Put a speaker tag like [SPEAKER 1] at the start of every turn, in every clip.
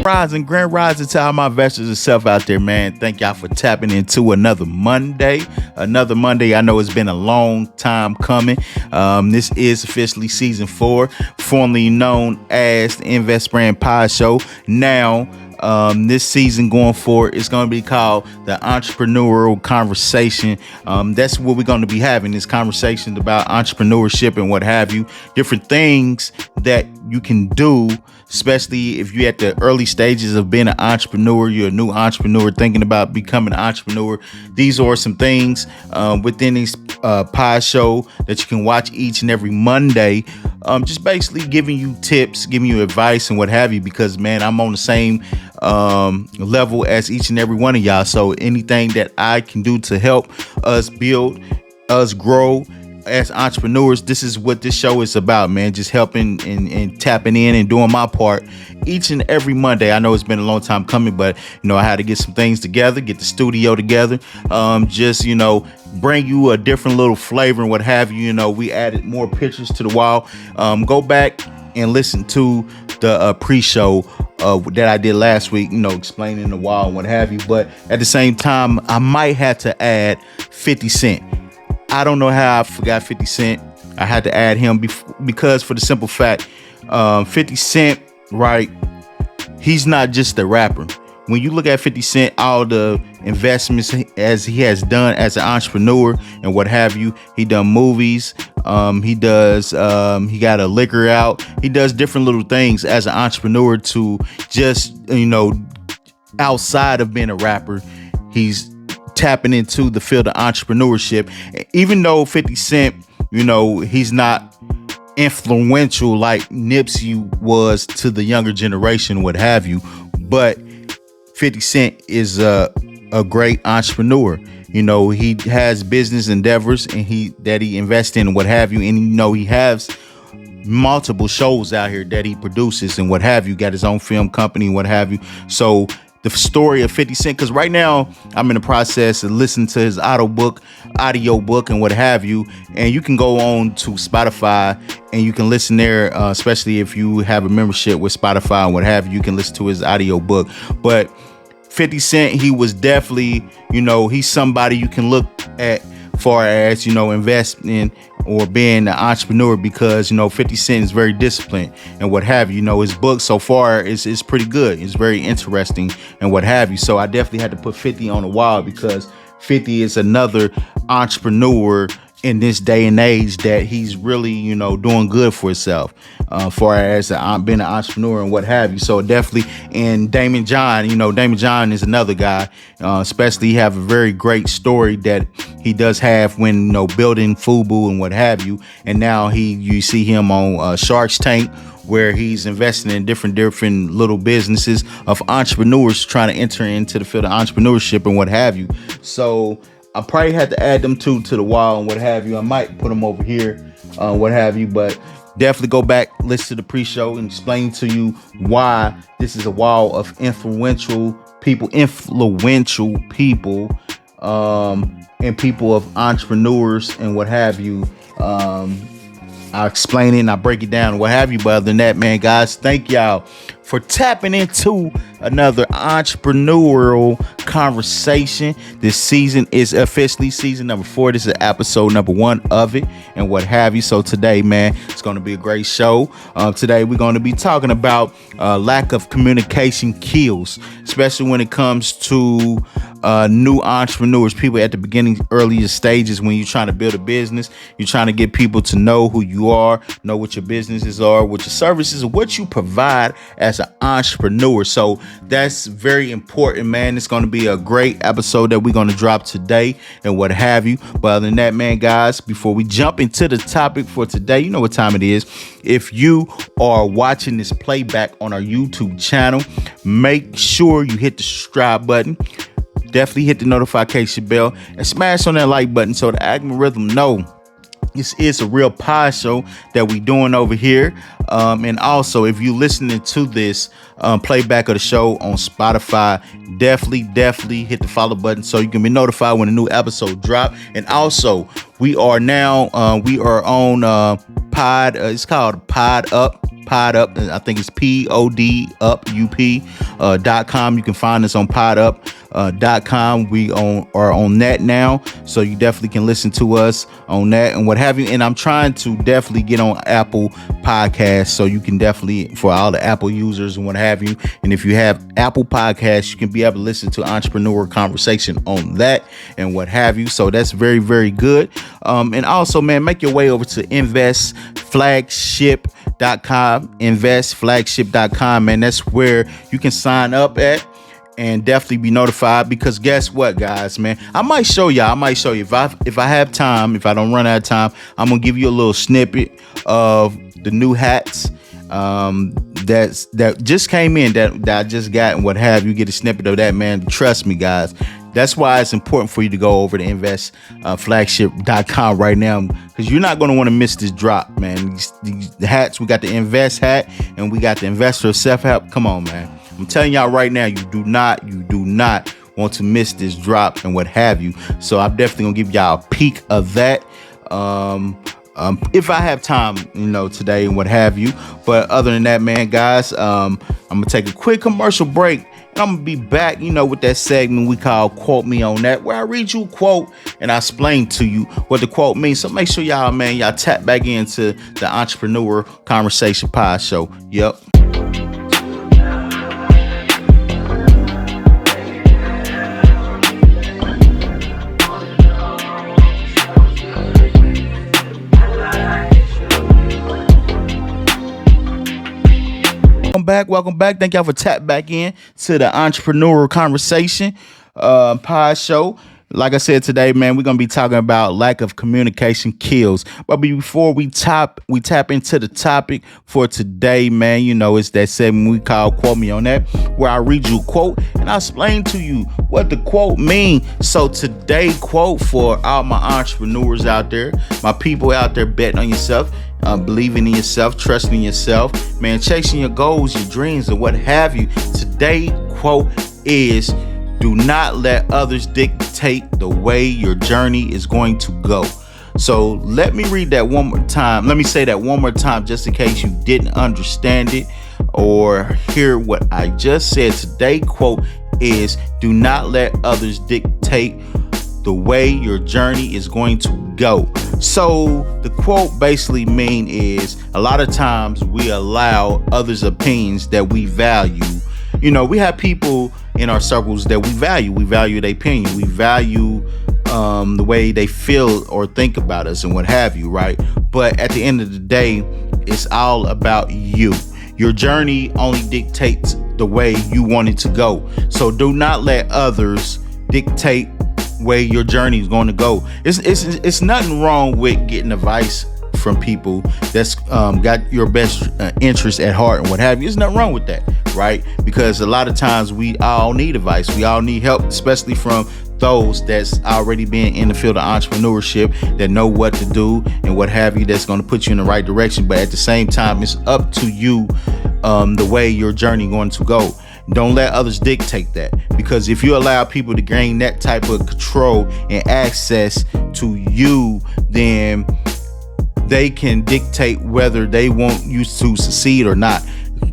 [SPEAKER 1] Grand rising to all my investors and self out there, man. Thank y'all for tapping into another Monday. I know it's been a long time coming. This is officially season 4, formerly known as the Invest Brand Pod Show. Now, this season going forward is going to be called the Entrepreneurial Conversation. That's what we're going to be having, this conversation about entrepreneurship and what have you, different things that you can do, especially if you're at the early stages of being an entrepreneur, you're a new entrepreneur thinking about becoming an entrepreneur. These are some things within this pod show that you can watch each and every Monday, just basically giving you tips, giving you advice and what have you, because, man, I'm on the same level as each and every one of y'all. So anything that I can do to help us build, us grow as entrepreneurs, this is what this show is about, man. Just helping and tapping in and doing my part each and every Monday. I know it's been a long time coming, but I had to get some things together, get the studio together, just bring you a different little flavor and what have you. We added more pictures to the wall. Go back and listen to the pre-show that I did last week, explaining the wall and what have you. But at the same time, I might have to add 50 Cent. I don't know how I forgot 50 Cent. I had to add him because for the simple fact, 50 Cent, right? He's not just a rapper. When you look at 50 Cent, all the investments as he has done as an entrepreneur and what have you, he done movies. He got a liquor out. He does different little things as an entrepreneur to just, outside of being a rapper. He's tapping into the field of entrepreneurship. Even though 50 Cent, he's not influential like Nipsey was to the younger generation, what have you, but 50 Cent is a great entrepreneur. He has business endeavors and he invests in and what have you. And he has multiple shows out here that he produces and what have you. Got his own film company and what have you. So the story of 50 Cent, because right now I'm in the process of listening to his audio book and what have you. And you can go on to Spotify and you can listen there, especially if you have a membership with Spotify and what have you. You can listen to his audio book. But 50 Cent, he was definitely, he's somebody you can look at far as, investing or being an entrepreneur, because 50 Cent is very disciplined and what have you. His book so far is pretty good. It's very interesting and what have you. So I definitely had to put 50 on the wall because 50 is another entrepreneur in this day and age that he's really, doing good for himself, far as being an entrepreneur and what have you. So definitely, and Damon John, Damon John is another guy, especially he have a very great story that he does have when, building FUBU and what have you. And now you see him on Shark's Tank, where he's investing in different little businesses of entrepreneurs trying to enter into the field of entrepreneurship and what have you. So I probably had to add them two to the wall and what have you. I might put them over here, what have you, but definitely go back, listen to the pre-show and explain to you why this is a wall of influential people, and people of entrepreneurs and what have you. I'll explain it and I'll break it down and what have you. But other than that, man, guys, thank y'all for tapping into another entrepreneurial conversation. This season is officially season number 4. This is episode number 1 of it and what have you. So today, man, it's going to be a great show. Today, we're going to be talking about lack of communication kills, especially when it comes to new entrepreneurs, people at the beginning, earlier stages when you're trying to build a business. You're trying to get people to know who you are, know what your businesses are, what your services, what you provide as an entrepreneur. So that's very important, man. It's going to be a great episode that we're going to drop today and what have you. But other than that, man, guys, before we jump into the topic for today, you know what time it is. If you are watching this playback on our YouTube channel, make sure you hit the subscribe button. Definitely hit the notification bell and smash on that like button so the algorithm know this is a real pod show that we doing over here. And also, if you listening to this playback of the show on Spotify, definitely hit the follow button so you can be notified when a new episode drop. And also, we are now we are on Pod. It's called Pod Up. Pod Up. I think it's PODUP.com. You can find us on podup.com. We are on that now, so you definitely can listen to us on that and what have you. And I'm trying to definitely get on Apple Podcasts, so you can definitely, for all the Apple users and what have you. And if you have Apple Podcasts, you can be able to listen to Entrepreneur Conversation on that and what have you. So that's very, very good. And also, man, make your way over to investflagship.com, man. That's where you can sign up at and definitely be notified, because guess what, guys, man, I might show you if I have time, if I don't run out of time, I'm gonna give you a little snippet of the new hats that just came in, that I just got and what have you. Get a snippet of that, man. Trust me, guys. That's why it's important for you to go over to investflagship.com right now, because you're not going to want to miss this drop, man. These hats, we got the Invest hat and we got the Investor Self-Help. Come on, man. I'm telling y'all right now, you do not want to miss this drop and what have you. So I'm definitely going to give y'all a peek of that. If I have time, today and what have you. But other than that, man, guys, I'm going to take a quick commercial break. And I'm going to be back, with that segment we call Quote Me on That, where I read you a quote and I explain to you what the quote means. So make sure y'all tap back into the Entrepreneur Conversation Pod Show. Yep. Welcome back. Thank y'all for tap back in to the Entrepreneurial Conversation pod show. Like I said today, man, we're gonna be talking about lack of communication kills. But before we tap into the topic for today, man, it's that segment we call Quote Me on That, where I read you a quote and I explain to you what the quote means. So today, quote for all my entrepreneurs out there, my people out there betting on yourself, believing in yourself, trusting in yourself, man, chasing your goals, your dreams, and what have you. Today, quote is, do not let others dictate the way your journey is going to go. So let me read that one more time. Let me say that one more time, just in case you didn't understand it or hear what I just said. Today, quote is, do not let others dictate the way your journey is going to go. So the quote basically is, a lot of times we allow others' opinions that we value. We have people in our circles that we value. We value their opinion. We value the way they feel or think about us and what have you, right? But at the end of the day, it's all about you. Your journey only dictates the way you want it to go. So do not let others dictate way your journey is going to go. It's nothing wrong with getting advice from people that's got your best interest at heart and what have you. There's nothing wrong with that, right? Because a lot of times we all need advice. We all need help, especially from those that's already been in the field of entrepreneurship, that know what to do and what have you, that's going to put you in the right direction. But at the same time, it's up to you, the way your journey going to go. Don't let others dictate that, because if you allow people to gain that type of control and access to you, then they can dictate whether they want you to succeed or not.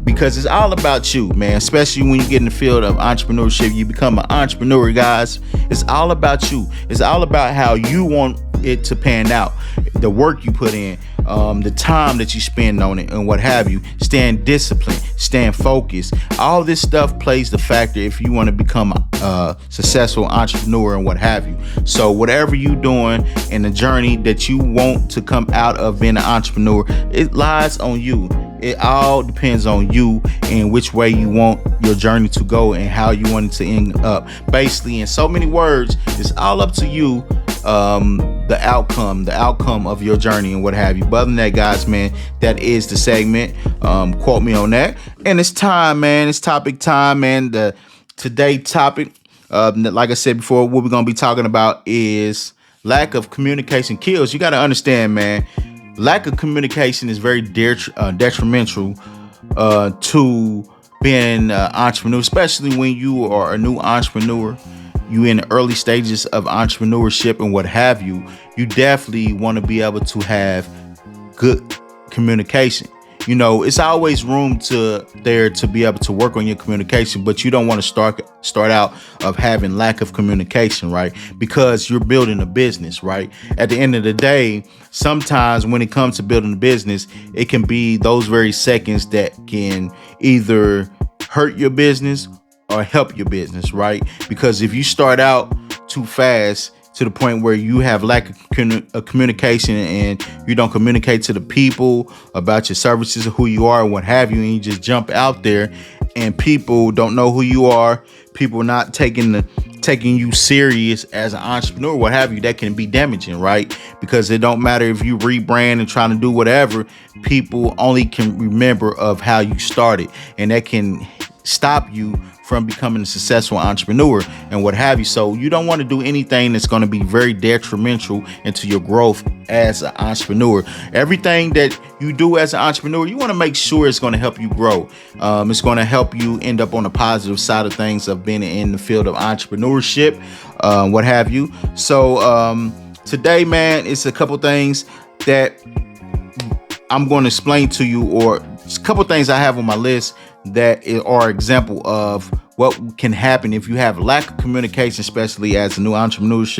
[SPEAKER 1] Because it's all about you, man. Especially when you get in the field of entrepreneurship, you become an entrepreneur, guys. It's all about you. It's all about how you want it to pan out, the work you put in, the time that you spend on it and what have you. Staying disciplined, staying focused. All this stuff plays the factor if you want to become a successful entrepreneur and what have you. So whatever you're doing in the journey that you want to come out of being an entrepreneur, it lies on you. It all depends on you and which way you want your journey to go and how you want it to end up. Basically, in so many words, it's all up to you, the outcome of your journey and what have you. But other than that, guys, man, that is the segment. Quote me on that. And it's time, man. It's topic time, man. The today topic, like I said before, what we're going to be talking about is lack of communication kills. You got to understand, man. Lack of communication is very detrimental to being an entrepreneur, especially when you are a new entrepreneur. You in the early stages of entrepreneurship and what have you. You definitely want to be able to have good communication. It's always room to there to be able to work on your communication, but you don't want to start out of having lack of communication, right? Because you're building a business, right? At the end of the day, sometimes when it comes to building a business, it can be those very seconds that can either hurt your business or help your business, right? Because if you start out too fast to the point where you have lack of communication and you don't communicate to the people about your services, who you are, and what have you, and you just jump out there and people don't know who you are, people not taking you serious as an entrepreneur, what have you, that can be damaging, right? Because it don't matter if you rebrand and trying to do whatever, people only can remember of how you started, and that can stop you from becoming a successful entrepreneur and what have you. So you don't want to do anything that's going to be very detrimental into your growth as an entrepreneur. Everything that you do as an entrepreneur, you want to make sure it's going to help you grow. It's going to help you end up on the positive side of things of being in the field of entrepreneurship, what have you. So today, man, it's a couple things that I'm going to explain to you, or a couple things I have on my list that are example of what can happen if you have lack of communication, especially as a new entrepreneur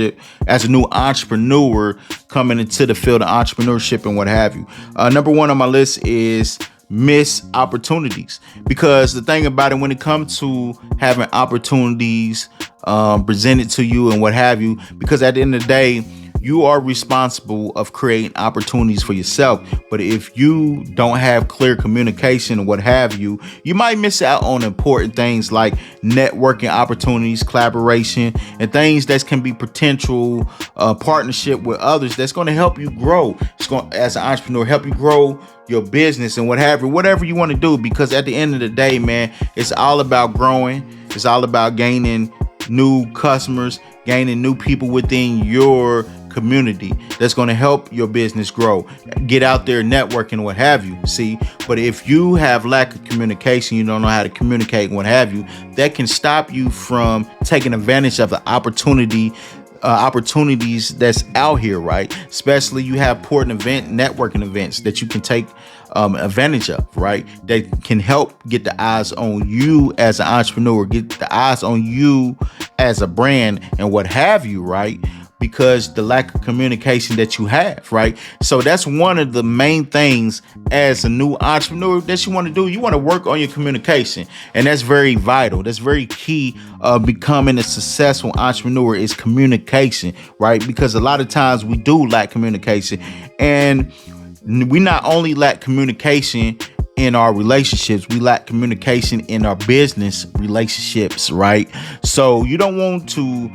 [SPEAKER 1] coming into the field of entrepreneurship and what have you. Number one on my list is miss opportunities, because the thing about it, when it comes to having opportunities presented to you and what have you, because at the end of the day, you are responsible of creating opportunities for yourself. But if you don't have clear communication and what have you, you might miss out on important things like networking opportunities, collaboration, and things that can be potential partnership with others that's going to help you grow. It's going, as an entrepreneur, help you grow your business and whatever you want to do. Because at the end of the day, man, it's all about growing. It's all about gaining new customers, gaining new people within your community that's going to help your business grow, get out there networking, what have you. See, but if you have lack of communication, you don't know how to communicate and what have you, that can stop you from taking advantage of the opportunities that's out here, right? Especially you have important networking events that you can take advantage of, right? That can help get the eyes on you as an entrepreneur, get the eyes on you as a brand and what have you, right? Because the lack of communication that you have, right? So that's one of the main things as a new entrepreneur that you want to do. You want to work on your communication, and that's very vital. That's very key of becoming a successful entrepreneur is communication, right? Because a lot of times we do lack communication, and we not only lack communication in our relationships, we lack communication in our business relationships, right? So you don't want to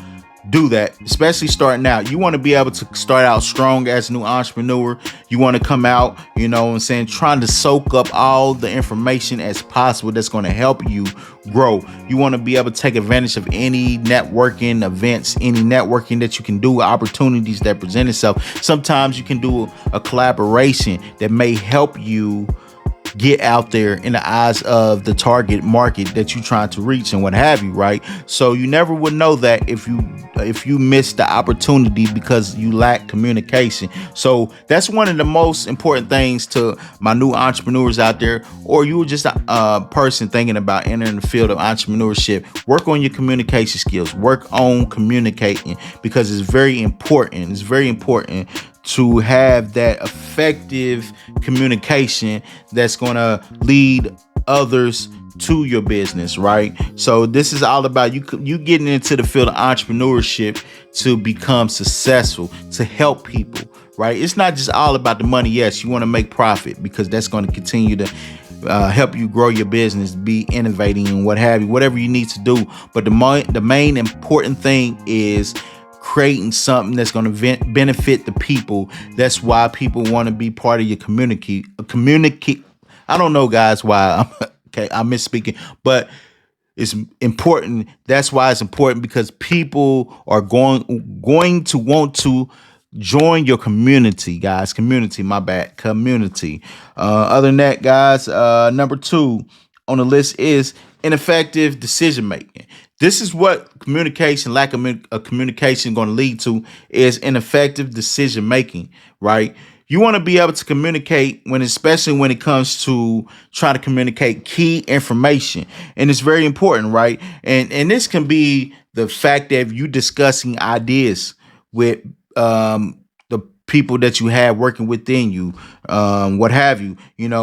[SPEAKER 1] do that, especially starting out. You want to be able to start out strong as a new entrepreneur. You want to come out, trying to soak up all the information as possible that's going to help you grow. You want to be able to take advantage of any networking events, any networking that you can do, opportunities that present itself. Sometimes you can do a collaboration that may help you get out there in the eyes of the target market that you're trying to reach and what have you, right? So you never would know that if you miss the opportunity because you lack communication. So that's one of the most important things to my new entrepreneurs out there, or you were just a person thinking about entering the field of entrepreneurship. Work on your communication skills, work on communicating, because it's very important. It's very important to have that effective communication that's going to lead others to your business, right? So this is all about you getting into the field of entrepreneurship to become successful, to help people, right? It's not just all about the money. Yes, you want to make profit because that's going to continue to help you grow your business, be innovating and what have you, whatever you need to do. But the main important thing is creating something that's going to benefit the people. That's why people want to be part of your community. I don't know, guys, why I'm misspeaking, but it's important. That's why it's important, because people are going to want to join your community, guys. Community. Other than that, guys, number 2 on the list is ineffective decision making. This is what lack of communication going to lead to, is ineffective decision making, right? You want to be able to communicate when, especially when it comes to trying to communicate key information, and it's very important, right? And this can be the fact that if you discussing ideas with the people that you have working within you, what have you,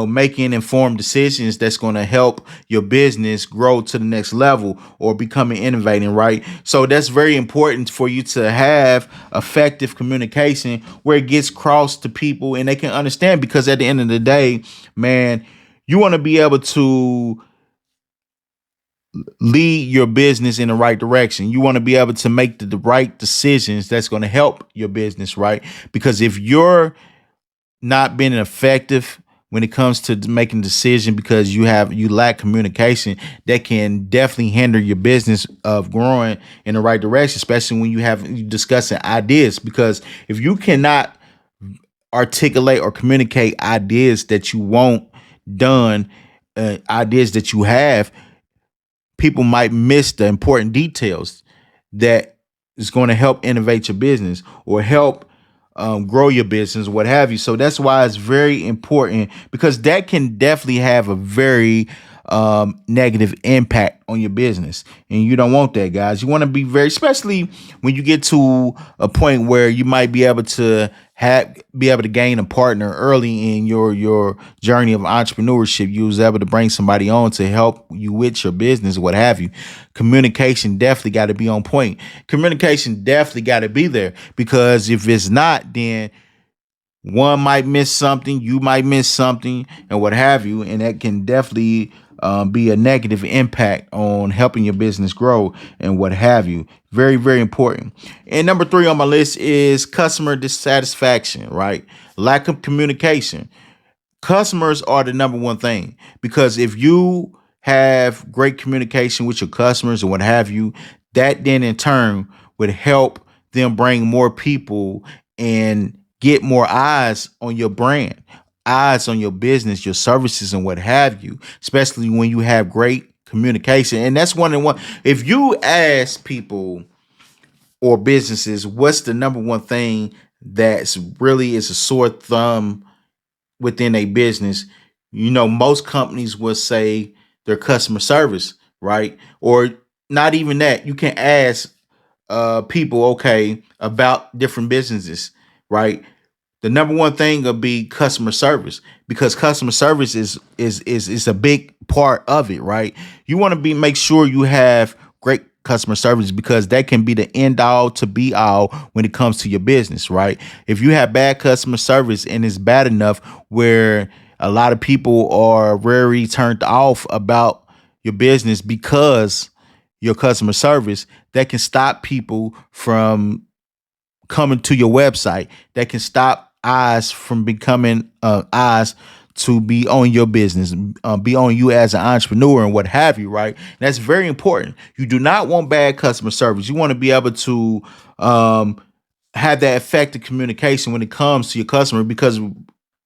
[SPEAKER 1] making informed decisions that's going to help your business grow to the next level or becoming innovating, right? So that's very important for you to have effective communication where it gets crossed to people and they can understand, because at the end of the day, man, you want to be able to lead your business in the right direction. You want to be able to make the right decisions that's going to help your business, right? Because if you're not being effective when it comes to making decisions because you lack communication, that can definitely hinder your business of growing in the right direction, especially when you discussing ideas. Because if you cannot articulate or communicate ideas that you want done, ideas that you have, people might miss the important details that is going to help innovate your business or help grow your business, what have you. So that's why it's very important, because that can definitely have a very negative impact on your business. And you don't want that, guys. You want to be very, especially when you get to a point where you might be able to gain a partner early in your journey of entrepreneurship. You was able to bring somebody on to help you with your business, what have you. Communication definitely got to be on point. Communication definitely got to be there, because if it's not, then one might miss something, you might miss something, and what have you, and that can definitely be a negative impact on helping your business grow and what have you. Very, very important. And number 3 on my list is customer dissatisfaction, right? Lack of communication. Customers are the number one thing, because if you have great communication with your customers and what have you, that then in turn would help them bring more people and get more eyes on your brand, eyes on your business, your services, and what have you, especially when you have great communication. And that's one. If you ask people or businesses, what's the number one thing that's really is a sore thumb within a business, most companies will say their customer service, right? Or not even that. You can ask people, okay, about different businesses, right? The number one thing will be customer service, because customer service is a big part of it, right? You want to make sure you have great customer service, because that can be the end all to be all when it comes to your business, right? If you have bad customer service and it's bad enough where a lot of people are very turned off about your business because your customer service, that can stop people from coming to your website, that can stop eyes from becoming eyes to be on your business, be on you as an entrepreneur and what have you, right? And that's very important. You do not want bad customer service. You want to be able to have that effective communication when it comes to your customer, because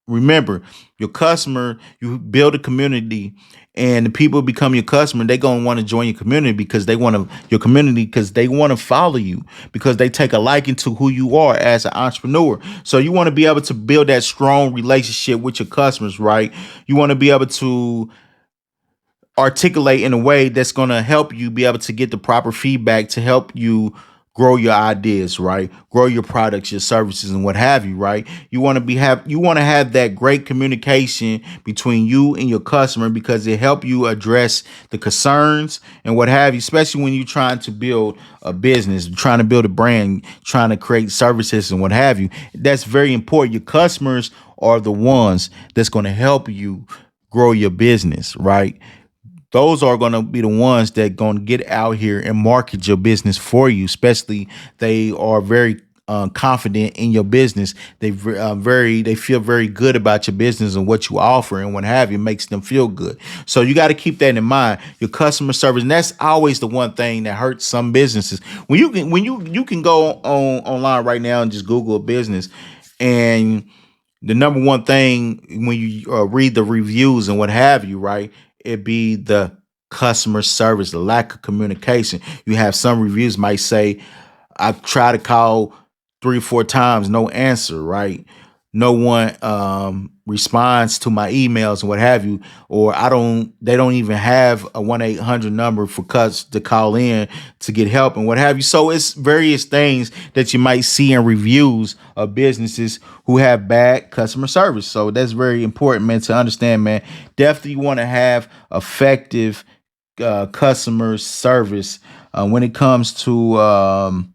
[SPEAKER 1] remember, your customer, you build a community, and the people become your customer. They gonna want to join your community because they want to follow you, because they take a liking to who you are as an entrepreneur. So you want to be able to build that strong relationship with your customers, right? You want to be able to articulate in a way that's going to help you be able to get the proper feedback to help you grow your ideas, right? Grow your products, your services, and what have you, right? You want to have that great communication between you and your customer, because it help you address the concerns and what have you, especially when you're trying to build a business, trying to build a brand, trying to create services and what have you. That's very important. Your customers are the ones that's going to help you grow your business, right? Those are going to be the ones that going to get out here and market your business for you. Especially they are very confident in your business. They feel very good about your business and what you offer and what have you. Makes them feel good. So you got to keep that in mind. Your customer service, and that's always the one thing that hurts some businesses. When you can go on online right now and just Google a business, and the number one thing when you read the reviews and what have you, right? It be the customer service, the lack of communication. You have some reviews might say, I try to call 3 or 4 times, no answer, right? no one responds to my emails and what have you, or they don't even have a 1-800 number for cuts to call in to get help and what have you. So it's various things that you might see in reviews of businesses who have bad customer service. So that's very important, man, to understand, man. Definitely want to have effective customer service when it comes to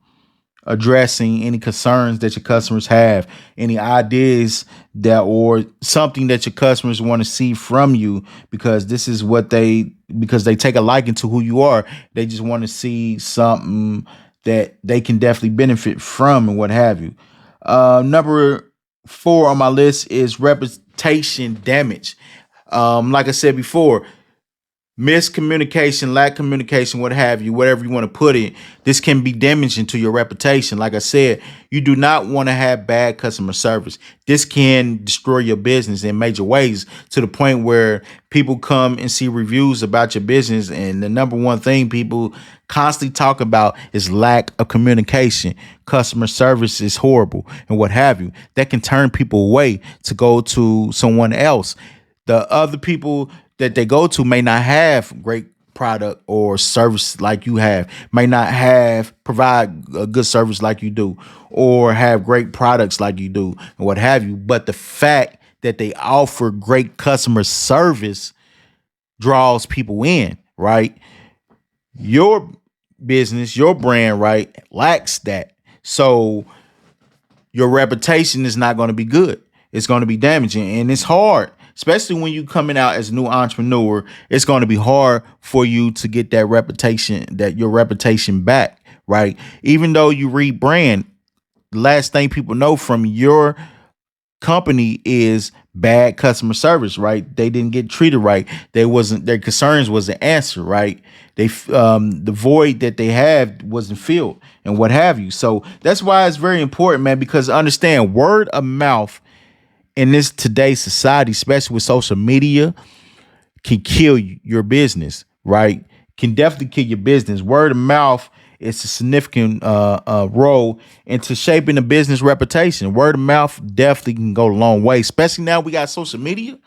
[SPEAKER 1] addressing any concerns that your customers have, any ideas that or something that your customers want to see from you, because this is what because they take a liking to who you are. They just want to see something that they can definitely benefit from and what have you. Number 4 on my list is reputation damage. Like I said before, miscommunication, lack communication, what have you, whatever you want to put it, this can be damaging to your reputation. Like I said, you do not want to have bad customer service. This can destroy your business in major ways, to the point where people come and see reviews about your business, and the number one thing people constantly talk about is lack of communication. Customer service is horrible and what have you. That can turn people away to go to someone else. The other people that they go to may not have great product or service like you have, may not have provide a good service like you do, or have great products like you do and what have you. But the fact that they offer great customer service draws people in, right? Your business, your brand, right, lacks that. So your reputation is not going to be good. It's going to be damaging, and it's hard, especially when you coming out as a new entrepreneur. It's going to be hard for you to get your reputation back, right? Even though you rebrand, the last thing people know from your company is bad customer service, right? They didn't get treated right. Their concerns wasn't answered, right? The void that they have wasn't filled and what have you. So that's why it's very important, man, because understand, word of mouth in this today's society, especially with social media, can kill your business, right? Can definitely kill your business. Word of mouth is a significant role into shaping a business reputation. Word of mouth definitely can go a long way, especially now we got social media,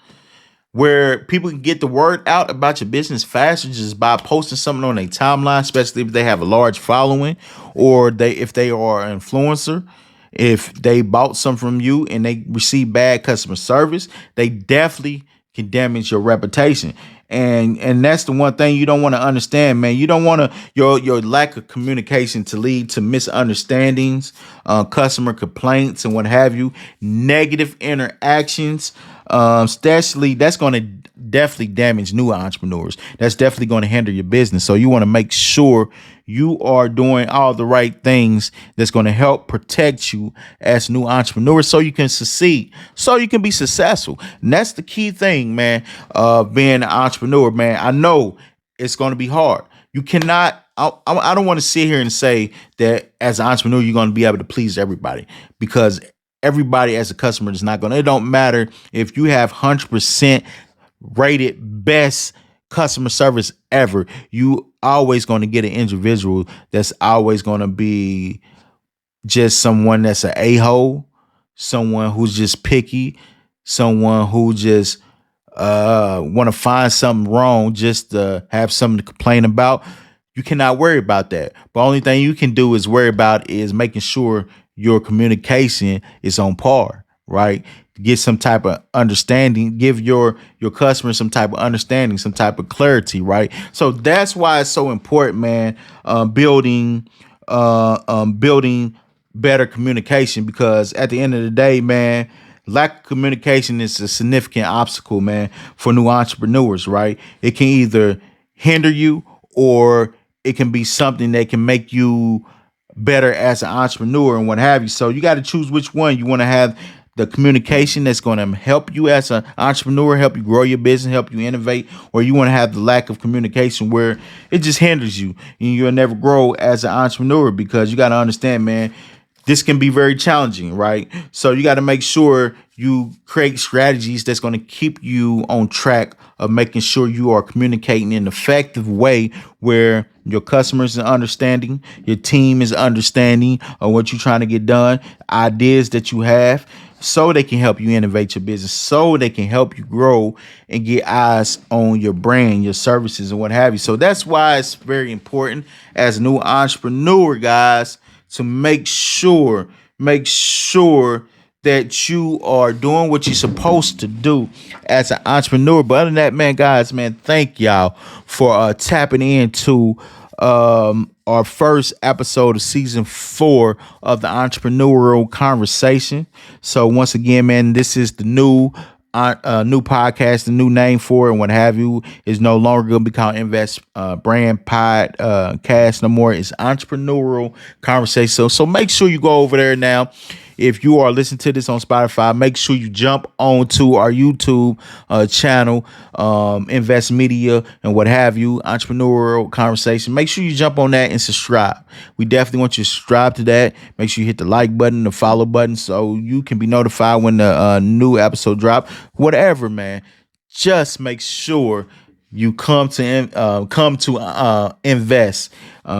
[SPEAKER 1] where people can get the word out about your business faster just by posting something on their timeline, especially if they have a large following, or if they are an influencer. If they bought something from you and they receive bad customer service, they definitely can damage your reputation. And that's the one thing you don't want to understand, man. You don't want your lack of communication to lead to misunderstandings, customer complaints, and what have you, negative interactions. Especially that's going to definitely damage new entrepreneurs. That's definitely going to hinder your business. So you want to make sure you are doing all the right things that's going to help protect you as new entrepreneurs, so you can succeed, so you can be successful. And that's the key thing, man, being an entrepreneur, man. I know it's going to be hard. You cannot, I don't want to sit here and say that as an entrepreneur, you're going to be able to please everybody, because everybody as a customer is not going to, it don't matter if you have 100% rated best customer service ever. You always going to get an individual that's always going to be just someone that's an a-hole, someone who's just picky, someone who just want to find something wrong just to have something to complain about. You cannot worry about that. But only thing you can do is worry about is making sure your communication is on par, right? Get some type of understanding, give your customers some type of understanding, some type of clarity, right? So that's why it's so important, man. Building better communication, because at the end of the day, man, lack of communication is a significant obstacle, man, for new entrepreneurs, right? It can either hinder you, or it can be something that can make you better as an entrepreneur and what have you. So you got to choose which one you want to have. The communication that's going to help you as an entrepreneur, help you grow your business, help you innovate, or you want to have the lack of communication where it just hinders you and you'll never grow as an entrepreneur, because you got to understand, man, this can be very challenging, right? So you got to make sure you create strategies that's going to keep you on track of making sure you are communicating in an effective way where your customers are understanding, your team is understanding of what you're trying to get done, ideas that you have. so they can help you innovate your business, so they can help you grow and get eyes on your brand, your services, and what have you. So that's why it's very important as a new entrepreneur, guys, to make sure that you are doing what you're supposed to do as an entrepreneur. But other than that, man, guys, man, thank y'all for tapping into our first episode of season 4 of the Entrepreneurial Conversation. So once again, man, this is the new podcast, the new name for it, and what have you, is no longer going to be called Invest Brand Podcast no more. It's Entrepreneurial Conversation. So make sure you go over there now. If you are listening to this on Spotify, make sure you jump onto our YouTube channel, Invest Media and what have you, Entrepreneurial Conversation. Make sure you jump on that and subscribe. We definitely want you to subscribe to that. Make sure you hit the like button, the follow button, so you can be notified when the new episode drop. Whatever, man. Just make sure you come to invest,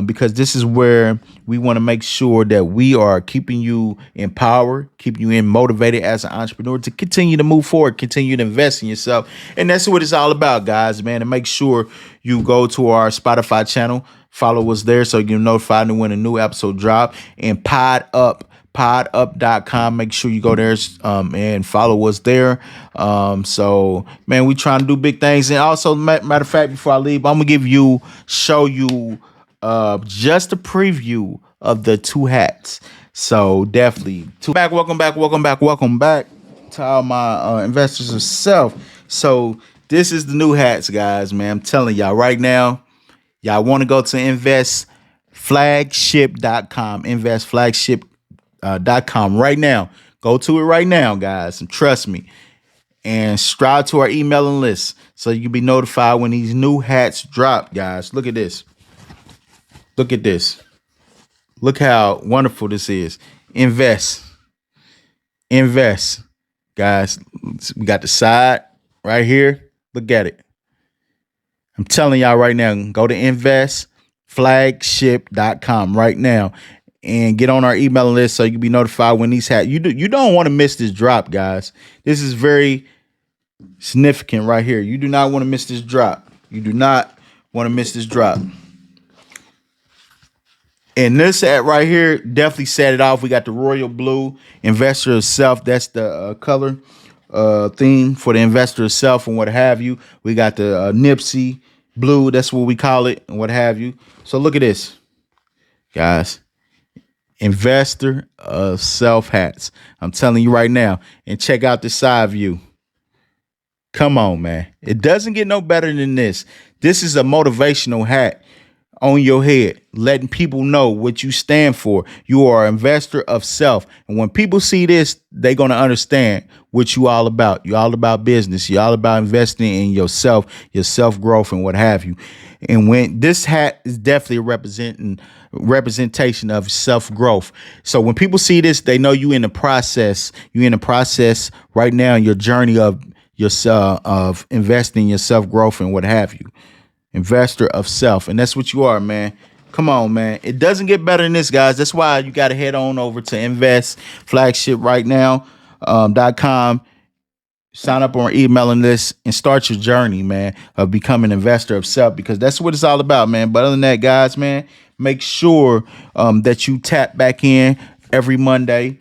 [SPEAKER 1] because this is where we want to make sure that we are keeping you empowered, keeping you motivated as an entrepreneur to continue to move forward, continue to invest in yourself. And that's what it's all about, guys, man. And make sure you go to our Spotify channel, follow us there so you can notify when a new episode drop, and podup.com. Make sure you go there and follow us there. So, man, we trying to do big things. And also, matter of fact, before I leave, I'm going to show you just a preview of the two hats. So definitely welcome back to all my investors of self. So this is the new hats, guys, man. I'm telling y'all right now, y'all want to go to investflagship.com, investflagship.com right now. Go to it right now, guys, and trust me. And subscribe to our emailing list so you can be notified when these new hats drop, guys. Look at this. Look at this. Look how wonderful this is. Invest, guys. We got the side right here. Look at it. I'm telling y'all right now, go to investflagship.com right now and get on our email list so you can be notified when these hats. You don't want to miss this drop, guys. This is very significant right here. You do not want to miss this drop. You do not want to miss this drop. And this hat right here definitely set it off. We got the royal blue, investor of self. That's the color theme for the investor of self and what have you. We got the Nipsey blue. That's what we call it and what have you. So look at this, guys. Investor of self hats. I'm telling you right now. And check out the side view. Come on, man. It doesn't get no better than this. This is a motivational hat on your head, letting people know what you stand for. You are an investor of self. And when people see this, they're going to understand what you all about. You're all about business. You're all about investing in yourself, your self-growth and what have you. And when this hat is definitely a representation of self-growth. So when people see this, they know you in the process. You're in the process right now in your journey of yourself, of investing in your self-growth and what have you. Investor of self. And that's what you are, man. Come on, man. It doesn't get better than this, guys. That's why you got to head on over to investflagship.com. Sign up on our emailing list and start your journey, man, of becoming an investor of self, because that's what it's all about, man. But other than that, guys, man, make sure that you tap back in every Monday.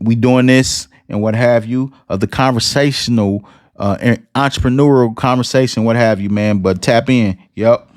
[SPEAKER 1] We doing this and what have you, of the conversational entrepreneurial conversation, what have you, man. But tap in. Yep.